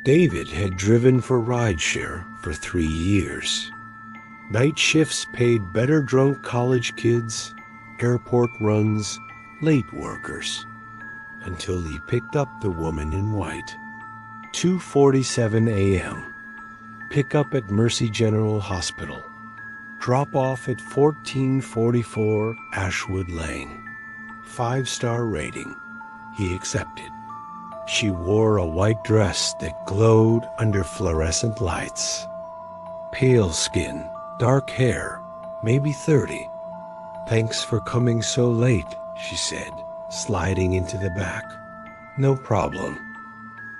David had driven for Rideshare for 3 years. Night shifts paid better drunk college kids, airport runs, late workers, until he picked up the woman in white. 2:47 a.m. Pick up at Mercy General Hospital. Drop off at 1444 Ashwood Lane. 5-star rating. He accepted. She wore a white dress that glowed under fluorescent lights. Pale skin, dark hair, maybe 30. "Thanks for coming so late," she said, sliding into the back. "No problem."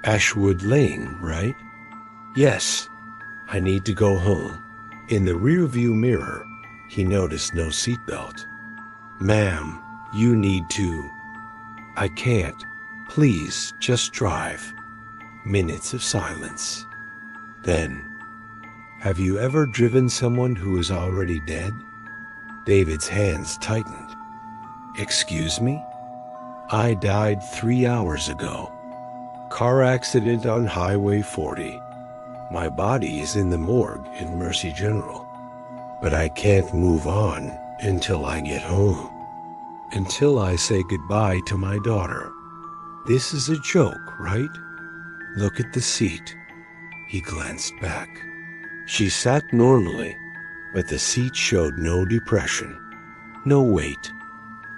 "Ashwood Lane, right?" "Yes. I need to go home." In the rearview mirror, he noticed no seatbelt. "Ma'am, you need to." "I can't. Please, just drive." Minutes of silence. Then, "Have you ever driven someone who is already dead?" David's hands tightened. "Excuse me?" "I died 3 hours ago. Car accident on Highway 40. My body is in the morgue in Mercy General, but I can't move on until I get home. Until I say goodbye to my daughter. This is a joke, right? Look at the seat." He glanced back. She sat normally, but the seat showed no depression, no weight.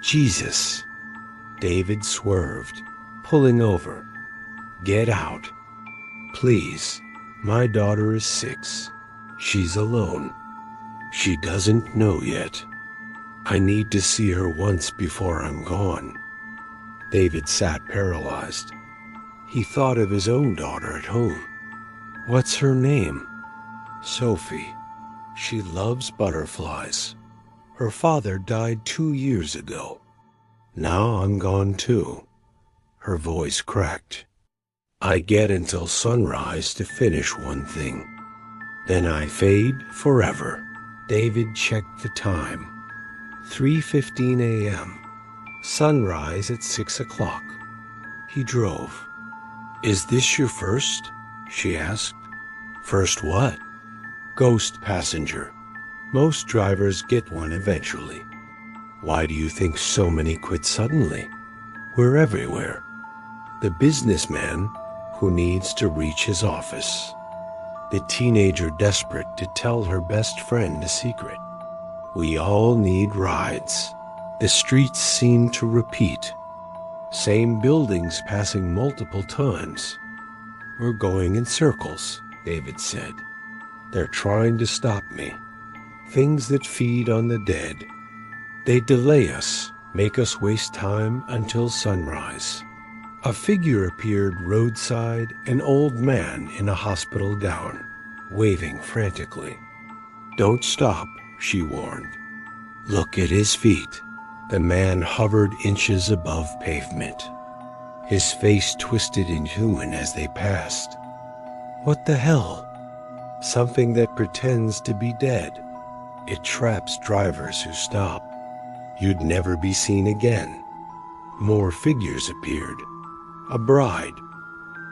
"Jesus." David swerved, pulling over. "Get out. Please. My daughter is 6. She's alone. She doesn't know yet. I need to see her once before I'm gone." David sat paralyzed. He thought of his own daughter at home. "What's her name?" "Sophie. She loves butterflies. Her father died 2 years ago. Now I'm gone too." Her voice cracked. "I get until sunrise to finish one thing. Then I fade forever." David checked the time. 3:15 a.m. Sunrise at 6 o'clock. He drove. "Is this your first?" she asked. "First what?" "Ghost passenger. Most drivers get one eventually." "Why do you think so many quit suddenly?" "We're everywhere." The businessman who needs to reach his office. The teenager desperate to tell her best friend a secret. We all need rides. The streets seem to repeat. Same buildings passing multiple times. "We're going in circles," David said. "They're trying to stop me. Things that feed on the dead. They delay us, make us waste time until sunrise." A figure appeared roadside, an old man in a hospital gown, waving frantically. "Don't stop," she warned. "Look at his feet." The man hovered inches above pavement. His face twisted inhuman as they passed. "What the hell?" "Something that pretends to be dead. It traps drivers who stop. You'd never be seen again." More figures appeared. A bride,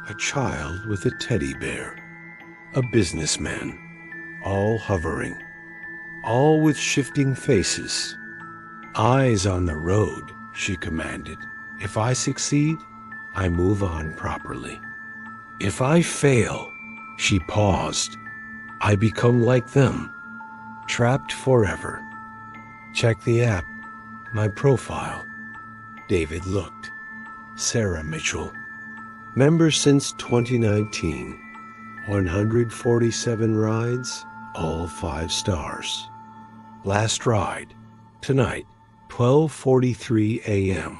a child with a teddy bear, a businessman, all hovering, all with shifting faces. "Eyes on the road," she commanded. "If I succeed, I move on properly. If I fail," she paused, "I become like them, trapped forever." "Check the app, my profile." David looked. Sarah Mitchell. Member since 2019. 147 rides, all 5 stars. Last ride, tonight, 12:43 a.m.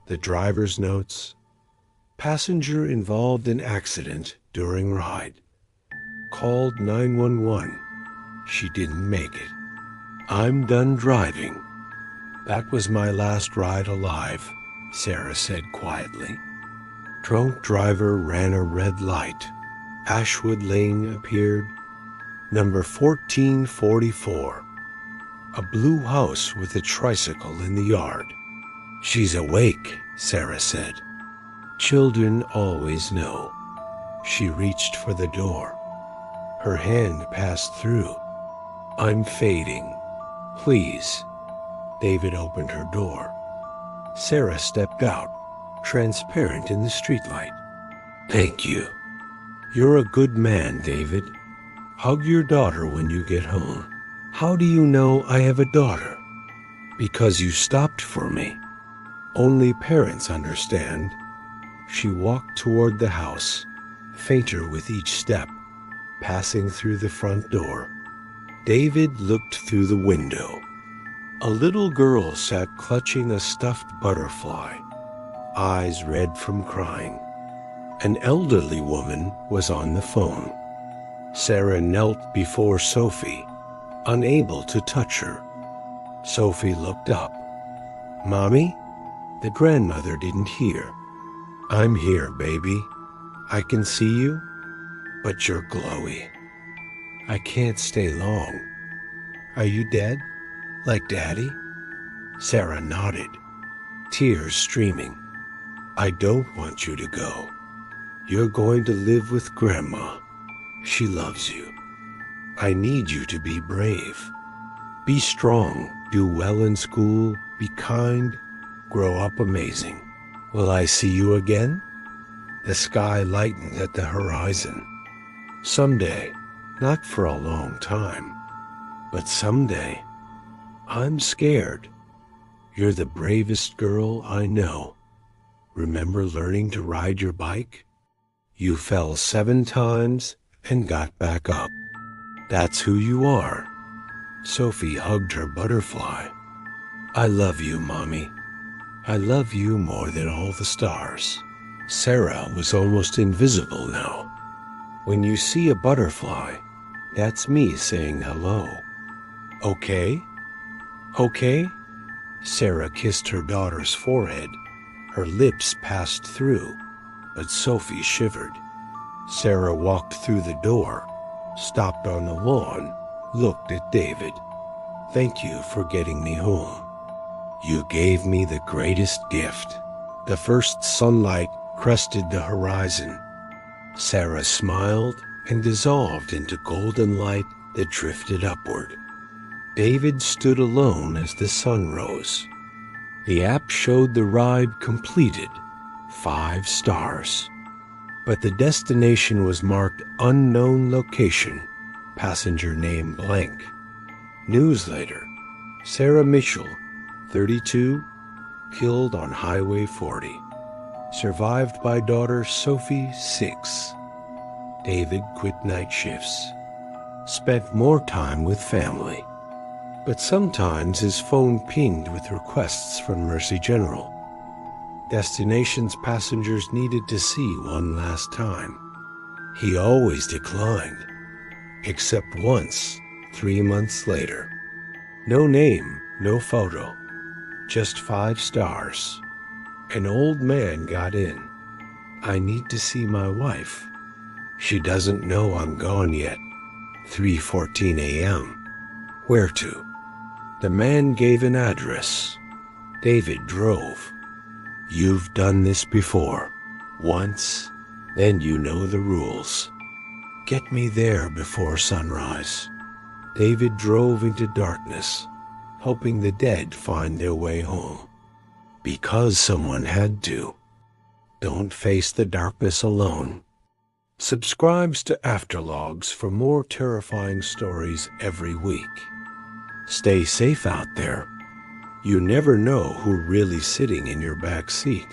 The driver's notes. Passenger involved in accident during ride. Called 911. She didn't make it. "I'm done driving." "That was my last ride alive," Sarah said quietly. Drunk driver ran a red light. Ashwood Lane appeared. Number 1444. A blue house with a tricycle in the yard. "She's awake," Sarah said. Children always know. She reached for the door. Her hand passed through. I'm fading. Please. David opened her door. Sarah stepped out, transparent in the streetlight. Thank you. You're a good man, David. Hug your daughter when you get home. How do you know I have a daughter? Because you stopped for me. Only parents understand. She walked toward the house, fainter with each step, passing through the front door. David looked through the window. A little girl sat clutching a stuffed butterfly, eyes red from crying. An elderly woman was on the phone. Sarah knelt before Sophie, unable to touch her. Sophie looked up. Mommy? The grandmother didn't hear. I'm here, baby. I can see you, but you're glowy. I can't stay long. Are you dead? Like Daddy? Sarah nodded, tears streaming. I don't want you to go. You're going to live with Grandma. She loves you. I need you to be brave. Be strong, do well in school, be kind, grow up amazing. Will I see you again? The sky lightened at the horizon. Someday, not for a long time, but someday. I'm scared. You're the bravest girl I know. Remember learning to ride your bike? You fell 7 times and got back up. That's who you are. Sophie hugged her butterfly. I love you, Mommy. I love you more than all the stars. Sarah was almost invisible now. When you see a butterfly, that's me saying hello. Okay? Okay? Sarah kissed her daughter's forehead. Her lips passed through, but Sophie shivered. Sarah walked through the door, stopped on the lawn, looked at David. Thank you for getting me home. You gave me the greatest gift. The first sunlight crested the horizon. Sarah smiled and dissolved into golden light that drifted upward. David stood alone as the sun rose. The app showed the ride completed, 5 stars. But the destination was marked unknown location, passenger name blank. News later, Sarah Mitchell, 32, killed on Highway 40. Survived by daughter Sophie, 6. David quit night shifts. Spent more time with family. But sometimes his phone pinged with requests from Mercy General. Destinations passengers needed to see one last time. He always declined, except once, 3 months later. No name, no photo, just 5 stars. An old man got in. I need to see my wife. She doesn't know I'm gone yet. 3:14 a.m. Where to? The man gave an address. David drove. You've done this before. Once, then you know the rules. Get me there before sunrise. David drove into darkness, hoping the dead find their way home. Because someone had to. Don't face the darkness alone. Subscribes to Afterlogs for more terrifying stories every week. Stay safe out there. You never know who's really sitting in your back seat.